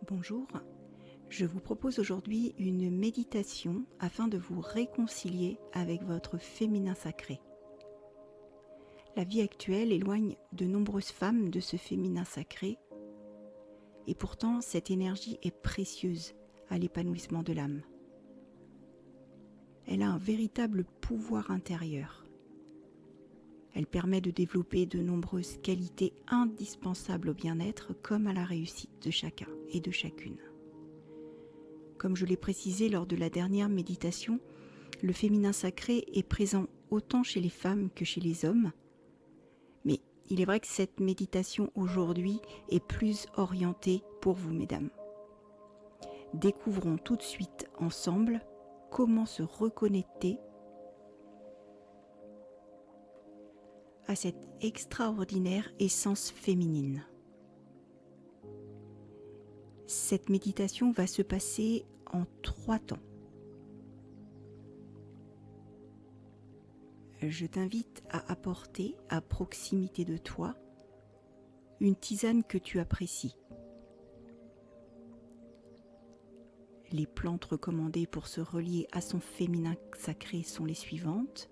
Bonjour, je vous propose aujourd'hui une méditation afin de vous réconcilier avec votre féminin sacré. La vie actuelle éloigne de nombreuses femmes de ce féminin sacré et pourtant cette énergie est précieuse à l'épanouissement de l'âme. Elle a un véritable pouvoir intérieur. Elle permet de développer de nombreuses qualités indispensables au bien-être comme à la réussite de chacun et de chacune. Comme je l'ai précisé lors de la dernière méditation, le féminin sacré est présent autant chez les femmes que chez les hommes. Mais il est vrai que cette méditation aujourd'hui est plus orientée pour vous, mesdames. Découvrons tout de suite ensemble comment se reconnecter à cette extraordinaire essence féminine. Cette méditation va se passer en 3 temps. Je t'invite à apporter à proximité de toi une tisane que tu apprécies. Les plantes recommandées pour se relier à son féminin sacré sont les suivantes: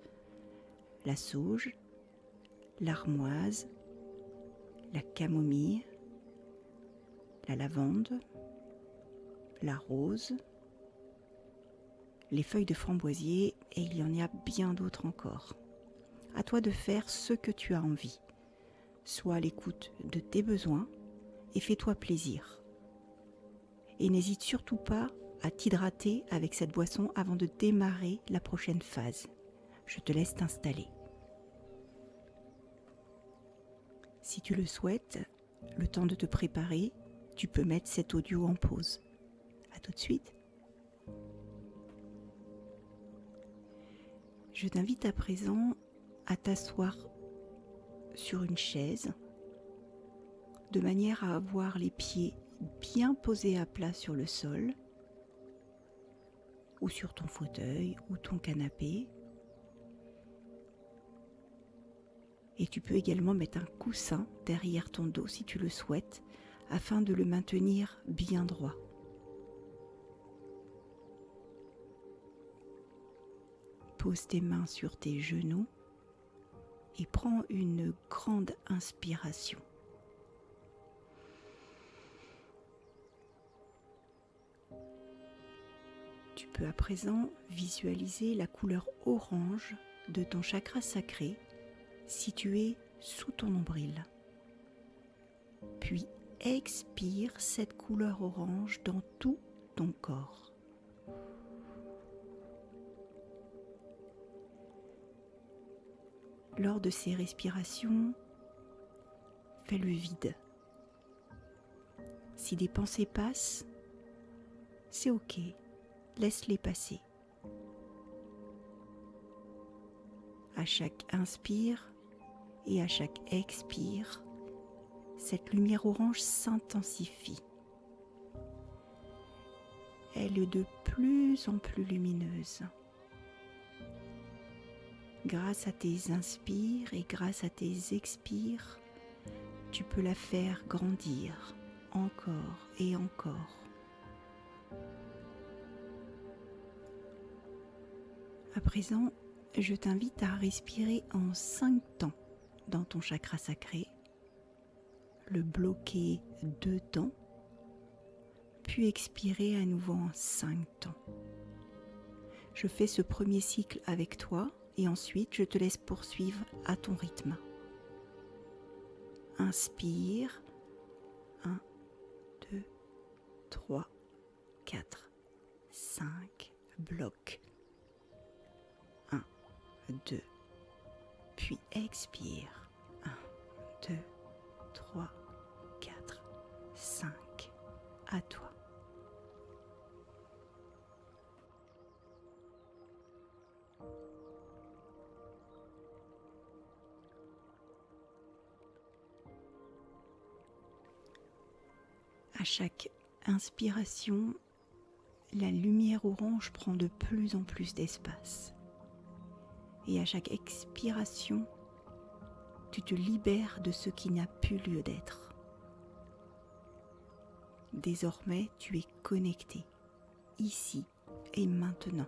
la sauge, l'armoise, la camomille, la lavande, la rose, les feuilles de framboisier et il y en a bien d'autres encore. À toi de faire ce que tu as envie. Sois à l'écoute de tes besoins et fais-toi plaisir. Et n'hésite surtout pas à t'hydrater avec cette boisson avant de démarrer la prochaine phase. Je te laisse t'installer. Si tu le souhaites, le temps de te préparer, tu peux mettre cet audio en pause. À tout de suite. Je t'invite à présent à t'asseoir sur une chaise de manière à avoir les pieds bien posés à plat sur le sol ou sur ton fauteuil ou ton canapé. Et tu peux également mettre un coussin derrière ton dos si tu le souhaites, afin de le maintenir bien droit. Pose tes mains sur tes genoux et prends une grande inspiration. Tu peux à présent visualiser la couleur orange de ton chakra sacré situé sous ton nombril. Puis expire cette couleur orange dans tout ton corps. Lors de ces respirations, fais le vide. Si des pensées passent, c'est ok, laisse-les passer. À chaque inspire et à chaque expire, cette lumière orange s'intensifie. Elle est de plus en plus lumineuse. Grâce à tes inspires et grâce à tes expires, tu peux la faire grandir encore et encore. À présent, je t'invite à respirer en 5 temps dans ton chakra sacré, le bloquer 2 temps, puis expirer à nouveau en 5 temps. Je fais ce premier cycle avec toi et ensuite je te laisse poursuivre à ton rythme. Inspire, 1, 2, 3, 4, 5, bloc. 1, 2, puis expire. 1, 2, 3, 4, 5. À toi. À chaque inspiration, la lumière orange prend de plus en plus d'espace. Et à chaque expiration, tu te libères de ce qui n'a plus lieu d'être. Désormais, tu es connecté, ici et maintenant.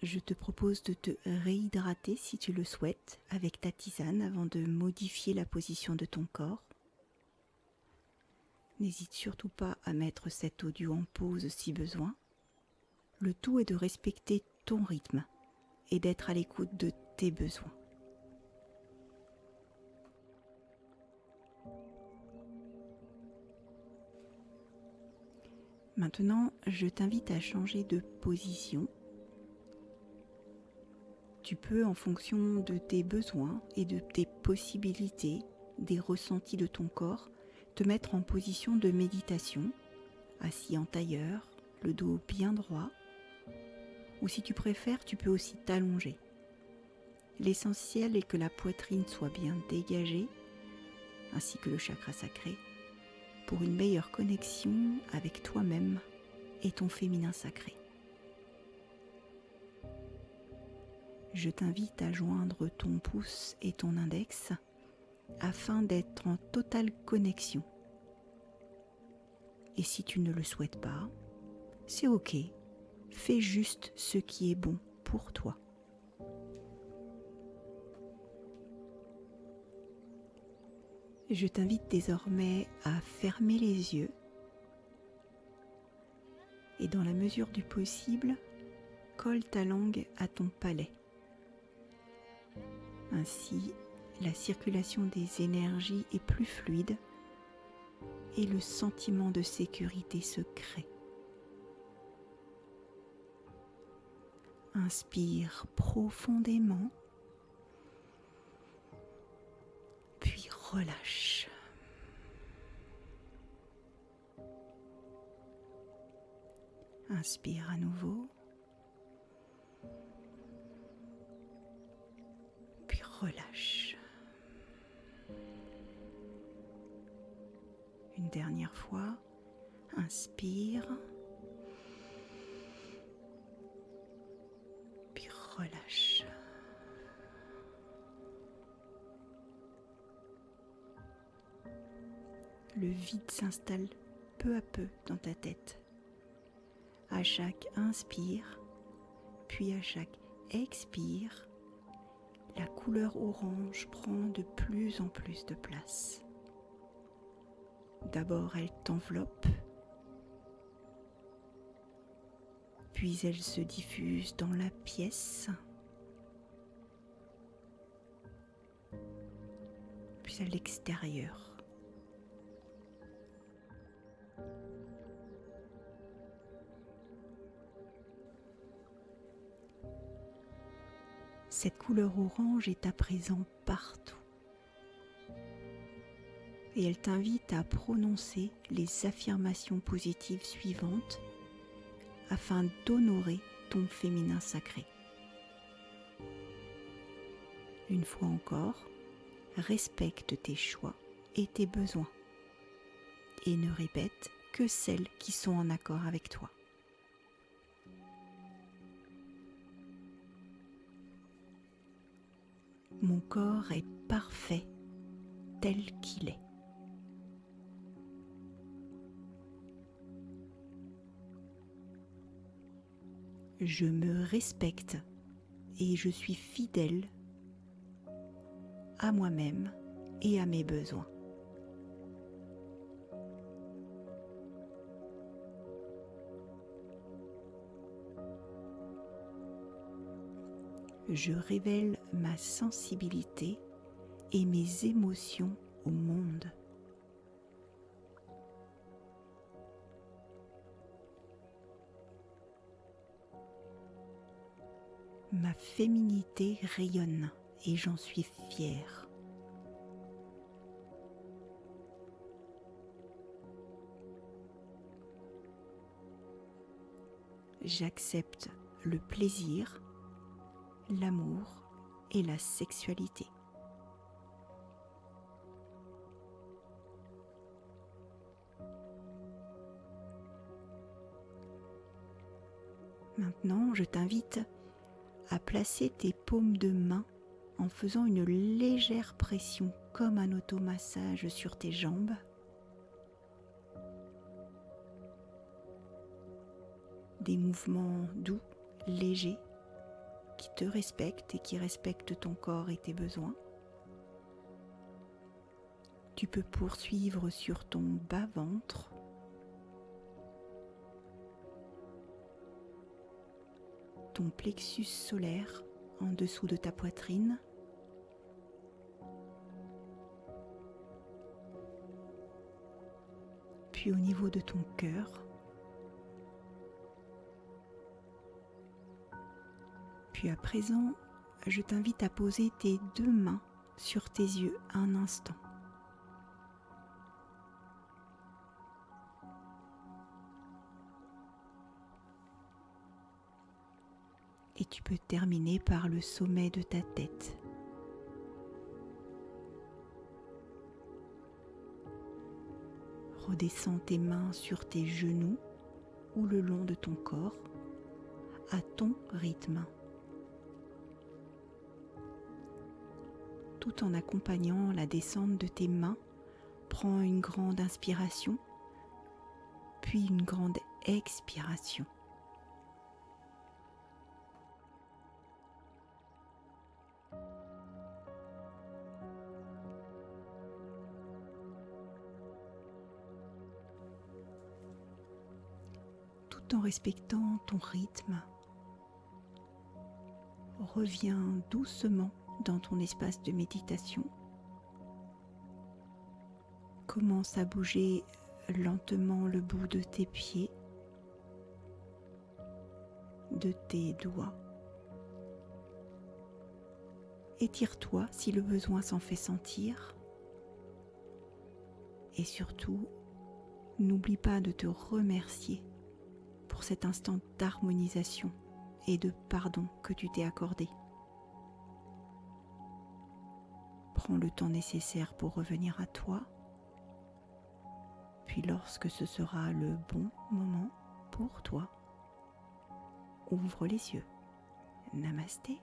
Je te propose de te réhydrater si tu le souhaites avec ta tisane avant de modifier la position de ton corps. N'hésite surtout pas à mettre cet audio en pause si besoin. Le tout est de respecter ton rythme et d'être à l'écoute de tes besoins. Maintenant, je t'invite à changer de position. Tu peux, en fonction de tes besoins et de tes possibilités, des ressentis de ton corps, te mettre en position de méditation, assis en tailleur, le dos bien droit, ou si tu préfères, tu peux aussi t'allonger. L'essentiel est que la poitrine soit bien dégagée, ainsi que le chakra sacré, pour une meilleure connexion avec toi-même et ton féminin sacré. Je t'invite à joindre ton pouce et ton index afin d'être en totale connexion. Et si tu ne le souhaites pas, c'est ok, fais juste ce qui est bon pour toi. Je t'invite désormais à fermer les yeux et dans la mesure du possible, colle ta langue à ton palais. Ainsi, la circulation des énergies est plus fluide et le sentiment de sécurité se crée. Inspire profondément, puis relâche. Inspire à nouveau, puis relâche. Une dernière fois, inspire, puis relâche. Le vide s'installe peu à peu dans ta tête. À chaque inspire, puis à chaque expire, la couleur orange prend de plus en plus de place. D'abord, elle t'enveloppe, puis elle se diffuse dans la pièce, puis à l'extérieur. Cette couleur orange est à présent partout et elle t'invite à prononcer les affirmations positives suivantes afin d'honorer ton féminin sacré. Une fois encore, respecte tes choix et tes besoins et ne répète que celles qui sont en accord avec toi. Mon corps est parfait tel qu'il est. Je me respecte et je suis fidèle à moi-même et à mes besoins. Je révèle ma sensibilité et mes émotions au monde. Ma féminité rayonne et j'en suis fière. J'accepte le plaisir, l'amour et la sexualité. Maintenant, je t'invite à placer tes paumes de main en faisant une légère pression comme un automassage sur tes jambes. Des mouvements doux, légers, qui te respectent et qui respectent ton corps et tes besoins. Tu peux poursuivre sur ton bas-ventre, ton plexus solaire en dessous de ta poitrine, puis au niveau de ton cœur, puis à présent, je t'invite à poser tes deux mains sur tes yeux un instant. Et tu peux terminer par le sommet de ta tête. Redescends tes mains sur tes genoux ou le long de ton corps, à ton rythme. Tout en accompagnant la descente de tes mains, prends une grande inspiration, puis une grande expiration. Tout en respectant ton rythme, reviens doucement dans ton espace de méditation. Commence à bouger lentement le bout de tes pieds, de tes doigts. Étire-toi si le besoin s'en fait sentir. Et surtout, n'oublie pas de te remercier pour cet instant d'harmonisation et de pardon que tu t'es accordé. Prends le temps nécessaire pour revenir à toi, puis lorsque ce sera le bon moment pour toi, ouvre les yeux. Namasté.